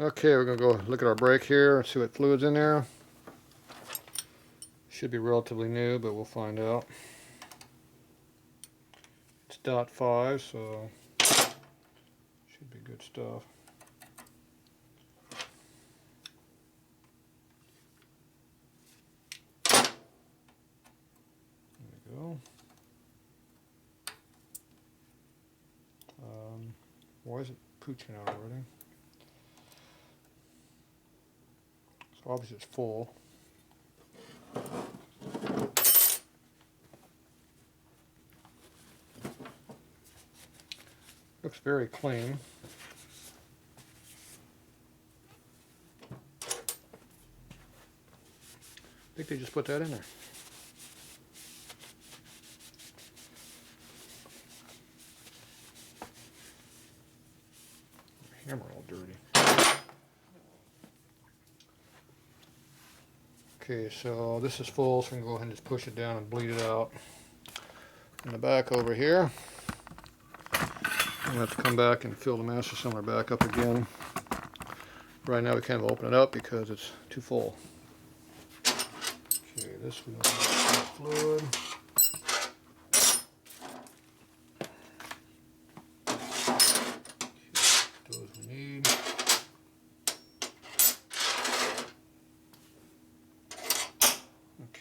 Okay, we're going to go look at our brake here and see what fluid's in there. Should be relatively new, but we'll find out. It's .5, so should be good stuff. There we go. Why is it pooching out already? So obviously it's full. Looks very clean. I think they just put that in there. Hammer all dirty. Okay, so this is full, so we can go ahead and just push it down and bleed it out. In the back over here, I'm going to have to come back and fill the master cylinder back up again. Right now we can't open it up because it's too full. Okay, this we don't have fluid. Those we need.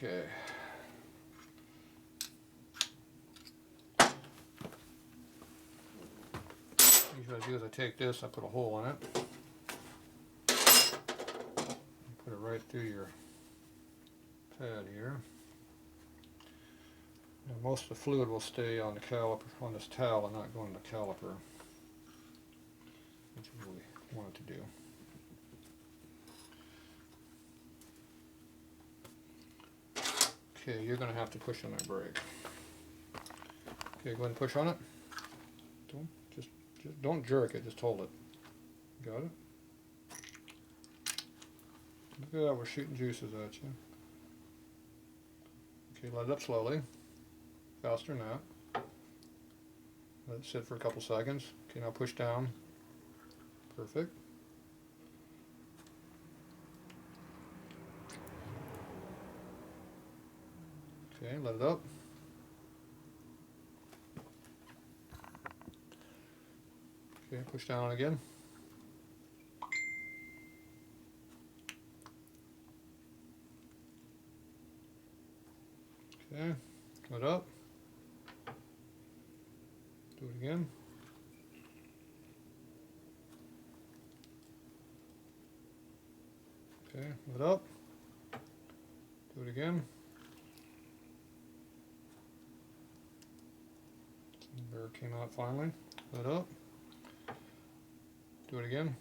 Okay. Usually what I do is I take this, I put a hole in it. Put it right through your pad here. Now most of the fluid will stay on the caliper, on this towel, and not go in the caliper, which is what we want it to do. Okay, you're going to have to push on that brake. Okay, go ahead and push on it. Just don't jerk it, just hold it. Got it? Look at that, we're shooting juices at you. Okay, let it up slowly. Faster than that. Let it sit for a couple seconds. Okay, now push down. Perfect. Okay, let it up. Okay, push down again. Okay, let it up. Do it again. Okay, let it up. Do it again. The air came out finally. Let it up. Do it again.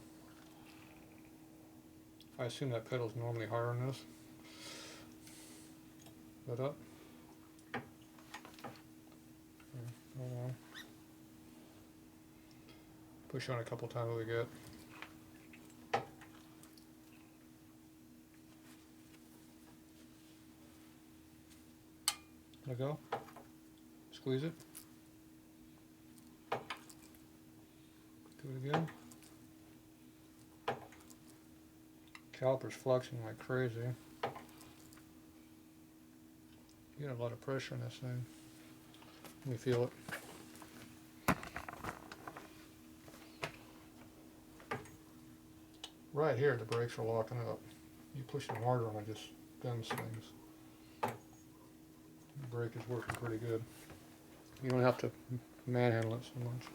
I assume that pedal's normally higher than this. Let up. Hold on. Push on a couple times we get. Let go. Squeeze it. Do it again. Caliper's flexing like crazy. You got a lot of pressure on this thing. Let me feel it. Right here, the brakes are locking up. You push them harder and it just bends things. The brake is working pretty good. You don't have to manhandle it so much.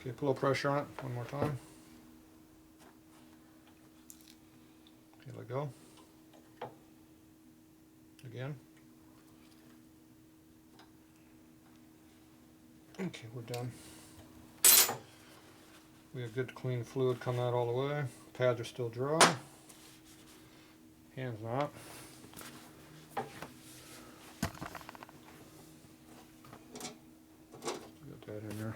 Okay, put a little pressure on it one more time. Okay, let go. Again. Okay, we're done. We have good clean fluid coming out all the way. Pads are still dry. Hands not. Got that in there.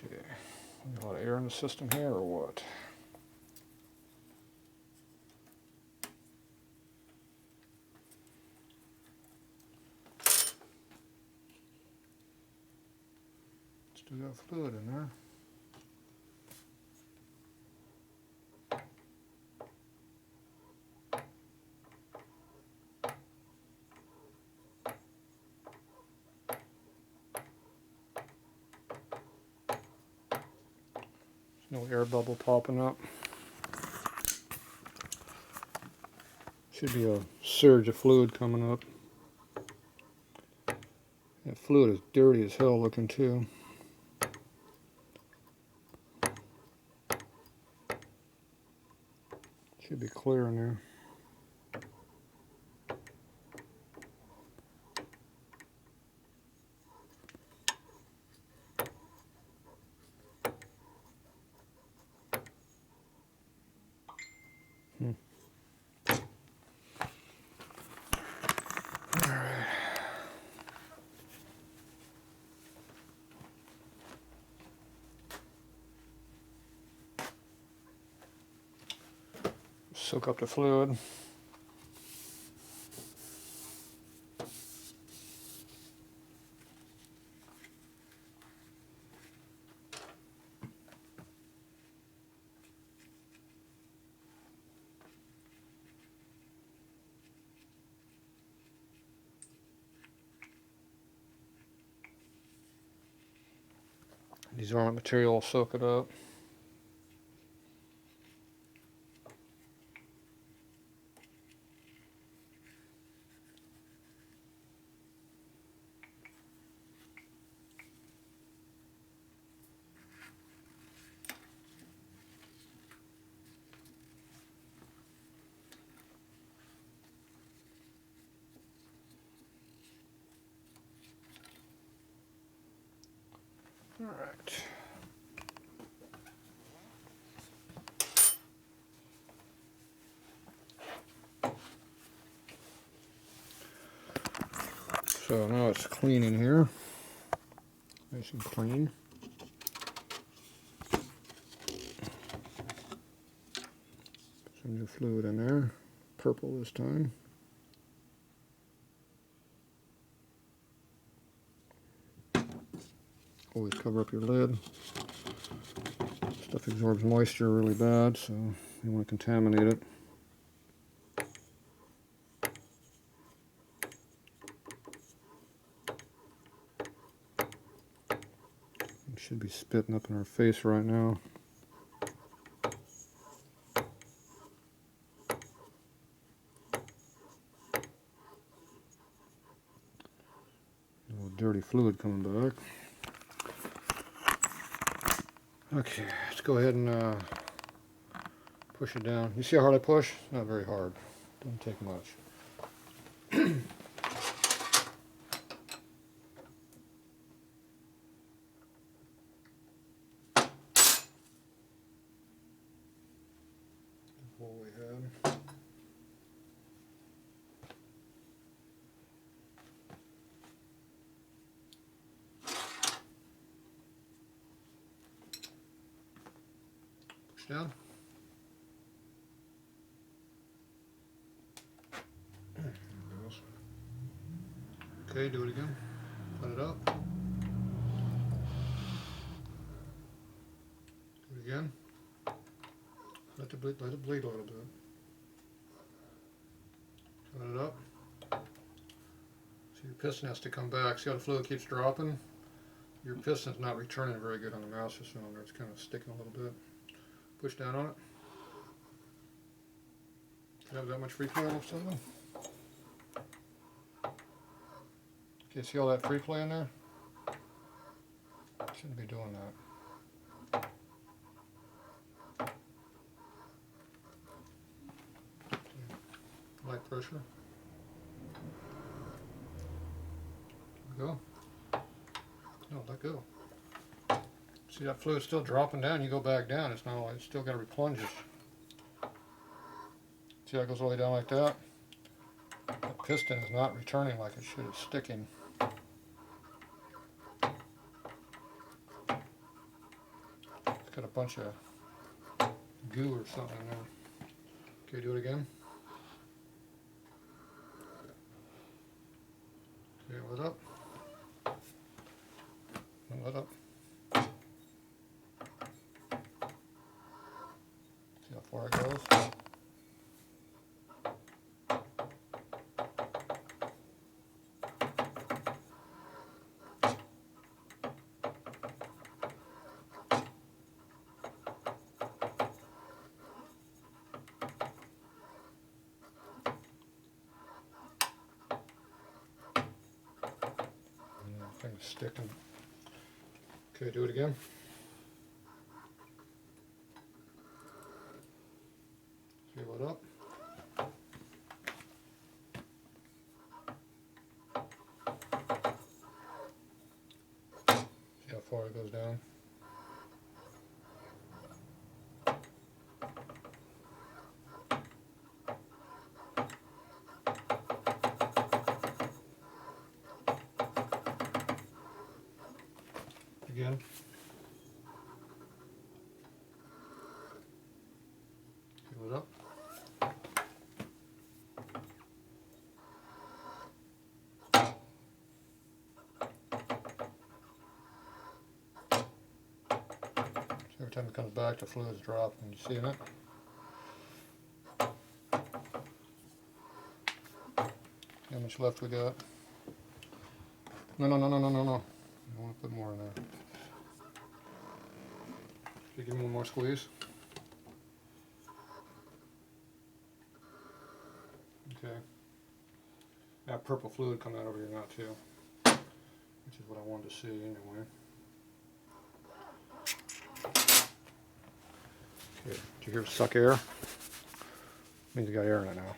Okay, a lot of air in the system here or what? Still got fluid in there. No air bubble popping up. Should be a surge of fluid coming up. That fluid is dirty as hell looking too. Should be clear in there. Alright. Soak up the fluid. These ornament material will soak it up. All right. So now it's clean in here. Nice and clean. Some new fluid in there. Purple this time. Always cover up your lid. Stuff absorbs moisture really bad, so you want to contaminate it. It should be spitting up in our face right now. A little dirty fluid coming back. Okay, let's go ahead and push it down. You see how hard I push? Not very hard. Doesn't take much. What we had. Push down. Okay, do it again. Put it up. Do it again. Let it bleed a little bit. Put it up. So your piston has to come back. See how the fluid keeps dropping? Your piston's not returning very good on the master cylinder. It's kind of sticking a little bit. Push down on it. Do you have that much free play on something? Okay, see all that free play in there? Shouldn't be doing that. Light pressure. Go. No, let go. See that fluid still dropping down, you go back down, it's not, it's still got to replunge it. See how it goes all the way down like that? The piston is not returning like it should, it's sticking. It's got a bunch of goo or something in there. Okay, do it again. Okay, let up. And let up. It's sticking. Okay, do it again. Seal it up. See how far it goes down. Again. Seal it up. Every time it comes back, the fluid's dropping. You seeing it? How much left we got? No. I want to put more in there. Okay, give me one more squeeze. Okay. Got purple fluid coming out over here now too, which is what I wanted to see anyway. Okay, did you hear it suck air? Means you got air in it now.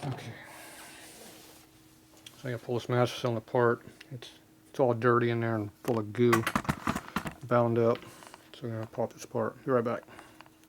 Okay. So I'm gonna pull this master cylinder apart. It's all dirty in there and full of goo, bound up. So I'm gonna pop this apart. Be right back.